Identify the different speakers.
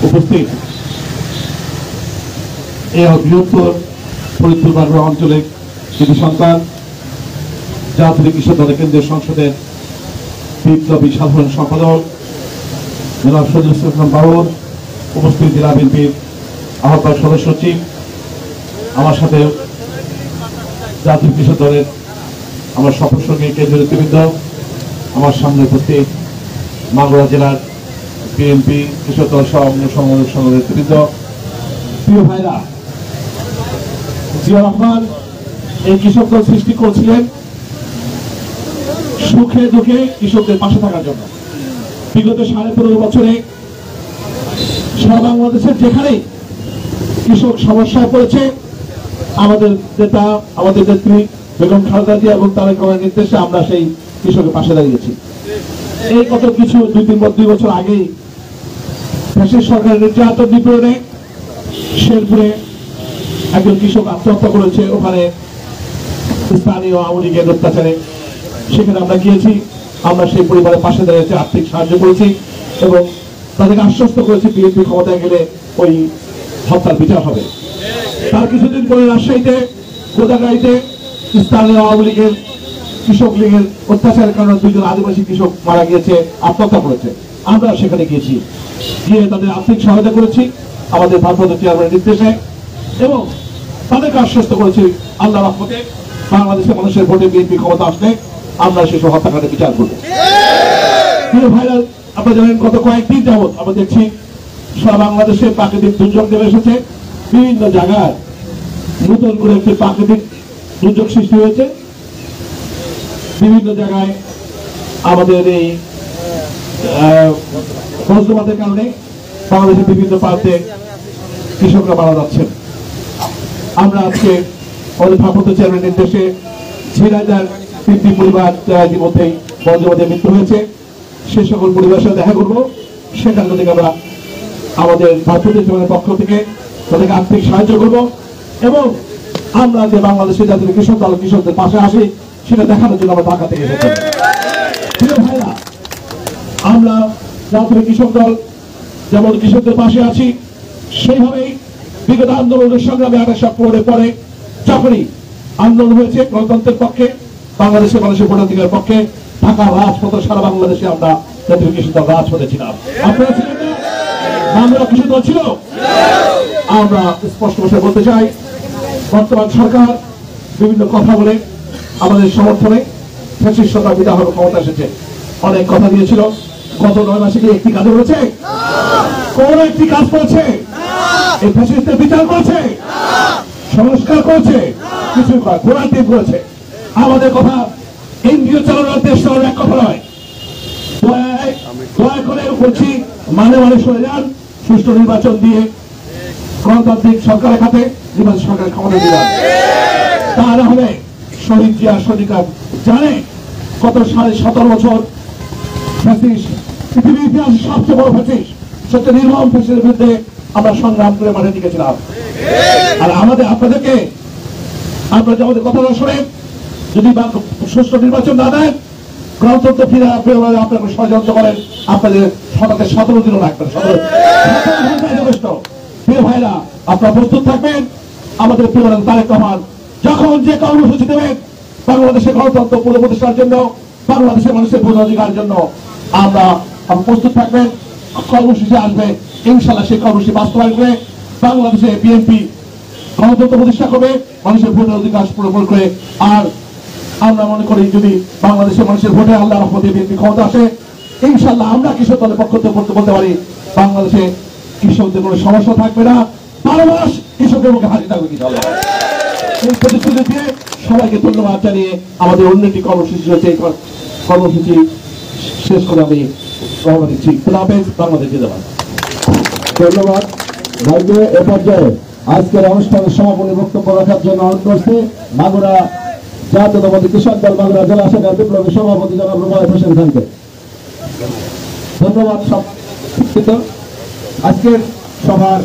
Speaker 1: উপস্থিত এই বৃহত্তর ফরিদপুর মাগুরা অঞ্চলের কৃতি সন্তান জাতীয় কৃষক দলের কেন্দ্রীয় সংসদের বিপ্লবী সাধারণ সম্পাদক জনাব সজিল ইসলাম বাবুর, উপস্থিত জেলা বিএনপির আহ্বায়ক সদস্য সচিব, আমার সাথে জাতীয় কৃষক দলের আমার সফরসঙ্গী কেন্দ্রীয় নেতৃবৃন্দ, আমার সামনে উপস্থিত মাগুরা জেলার বিএনপি কৃষক দল সহ সংগঠনের নেতৃবৃন্দ, প্রিয় ভাইরা, জিয়া রহমান এই কৃষক দল সৃষ্টি করেছিলেন সুখে দুঃখে কৃষকদের পাশে থাকার জন্য। বিগত 15.5 বছরে সারা বাংলাদেশের যেখানেই কৃষক সমস্যায় পড়েছে, আমাদের নেতা, আমাদের নেত্রী বেগম খালেদা জিয়া এবং তারেক রহমানের নির্দেশে আমরা সেই কৃষকের পাশে দাঁড়িয়েছি। এই কত কিছু 2 বছর আগেই দেশের সরকারের নির্যাতন নিপীড়নে শেরপুরে একজন কৃষক আত্মহত্যা করেছে, ওখানে স্থানীয় আওয়ামী লীগের অত্যাচারে। সেখানে আমরা গিয়েছি, আমরা সেই পরিবারের পাশে দাঁড়িয়েছি, আর্থিক সাহায্য করেছি এবং তাদেরকে আশ্বস্ত করেছি বিএনপি ক্ষমতায় গেলে ওই হত্যার বিচার হবে। তার কিছুদিন পরে রাজশাহীতে গোদাগাড়িতে স্থানীয় আওয়ামী লীগের কৃষক লীগের অত্যাচারের কারণে 2 জন আদিবাসী কৃষক মারা গিয়েছে, আত্মহত্যা করেছে। আমরা সেখানে গিয়েছি, গিয়ে তাদের আর্থিক সহায়তা করেছি আমাদের ভারপ্রাপ্ত চেয়ারম্যানের নির্দেশে এবং তাদেরকে আশ্বস্ত করেছি আল্লাহর রহমতে বাংলাদেশের মানুষের ভোটে বিএনপি ক্ষমতা আসলে আমরা সেসব হত্যাকাণ্ডের বিচার করব। প্রিয় ভাইরা, আপনারা জানেন গত কয়েকদিন যাবৎ আমরা দেখছি সারা বাংলাদেশে প্রাকৃতিক দুর্যোগ নেমে এসেছে। বিভিন্ন জায়গায় নতুন করে একটি প্রাকৃতিক দুর্যোগ সৃষ্টি হয়েছে। বিভিন্ন জায়গায় আমাদের এই বজ্রপাতের কারণে বাংলাদেশের বিভিন্ন প্রান্তে কৃষকরা মারা যাচ্ছেন। আমরা আজকে আমাদের ভারপ্রাপ্ত চেয়ারম্যানের নির্দেশে ঝিনাইদহের 3টি পরিবার ইতিমধ্যেই বজ্রপাতে মৃত্যু হয়েছে, সে সকল পরিবারের সাথে দেখা করবো। সেখান থেকে আমরা আমাদের ভারপ্রাপ্ত চেয়ারম্যানের পক্ষ থেকে তাদেরকে আর্থিক সাহায্য করবো এবং আমরা যে বাংলাদেশের জাতীয় কৃষক দল কৃষকদের পাশে আসি সেটা দেখানোর জন্য আমরা ঢাকা থেকে এসেছি। প্রিয় ভাইরা, আমরা জাতীয় কৃষক দল যেমন কৃষকদের পাশে আছি, সেইভাবেই বিগত আন্দোলনের সংগ্রামে 28 অক্টোবরের পরে যখনই আন্দোলন হয়েছে গণতন্ত্রের পক্ষে, বাংলাদেশের মানুষের ভোটাধিকারের পক্ষে, ঢাকা রাজপথে সারা বাংলাদেশে আমরা জাতীয় কৃষক দল রাজপথে ছিলাম। আপনারা ছিলেন না? আমরা কৃষক দল ছিল। আমরা স্পষ্ট ভাষায় বলতে চাই, বর্তমান সরকার বিভিন্ন কথা বলে আমাদের সমর্থনে ফ্যাসিস্ট সরকার বিদায় হওয়ার ক্ষমতা এসেছে। অনেক কথা দিয়েছিল, গত 9 মাসে কি একটি কাজ করেছে? কোন একটি কাজ করেছে? এই ফ্যাসিস্টের বিচার করেছে? সংস্কার করেছে? কিছু ঘোড়ার টিপ করেছে। আমাদের কথা ইন্দ্রিয় চালানোর দেশ চালানোর এক কথা নয়। দয়া করে বলছি, মানে সরে যান, সুষ্ঠু নির্বাচন দিয়ে গণতান্ত্রিক সরকারের হাতে নির্বাচন সরকারের ক্ষমতা দিলেন। তা না হলে শহীদ জিয়া সরকার জানে কত 17.5 বছর পৃথিবীর ইতিহাসে সবচেয়ে বড় ফ্যাসিস্ট, সবচেয়ে নির্মম ফ্যাসিস্টের বিরুদ্ধে আমরা সংগ্রাম করে মাঠে টিকেছিলাম। আর আপনাদেরকে আপনারা যে আমাদের কথা শোনেন, যদি সুষ্ঠু নির্বাচন না দেন, গণতন্ত্র ফিরে আপনাকে ষড়যন্ত্র করেন, আপনাদের সবাইকে 17 দিনও লাগবে। 17 ঘন্টায় যথেষ্ট। প্রিয় ভাইরা, আপনারা প্রস্তুত থাকবেন। আমাদের প্রিয় তারেক রহমান যখন যে কর্মসূচি দেবেন বাংলাদেশের গণতন্ত্র পুনঃপ্রতিষ্ঠার জন্য, বাংলাদেশের মানুষের ভোটাধিকারের জন্য, আমরা প্রস্তুত থাকবেন। কর্মসূচি আসবে, ইনশাল্লাহ সেই কর্মসূচি বাস্তবায়ন করে বাংলাদেশে বিএনপি গণতন্ত্র প্রতিষ্ঠা করবে, মানুষের ভোটের অধিকার পূরণ করে। আর আমরা মনে করি যদি বাংলাদেশের মানুষের ভোটে আল্লাহর রহমতে বিএনপি ক্ষমতা আসে, ইনশাল্লাহ আমরা কৃষক দলের পক্ষ থেকে বলতে পারি বাংলাদেশে কৃষকদের কোনো সমস্যা থাকবে না, 12 মাস কৃষকের মুখে হাসি থাকবে। এই প্রতিশ্রুতি দিয়ে সবাইকে ধন্যবাদ জানিয়ে আমাদের অন্য একটি কর্মসূচি রয়েছে, এই কর্মসূচি শেষ করে আমি রওনা দিচ্ছি। খোদা হাফেজ, বাংলাদেশ জিন্দাবাদ।
Speaker 2: ধন্যবাদ ভাইকে। এ পর্যায়ে আজকের অনুষ্ঠানের সমাপনী বক্তব্য রাখার জন্য অনুরোধ করছি মাগুরা জাতীয়তাবাদী কৃষক দল মাগুরা জেলা শাখার বিপ্লবী সভাপতি জনাব রুবায়েত হোসেন খানকে। ধন্যবাদ। সব আজকের সভার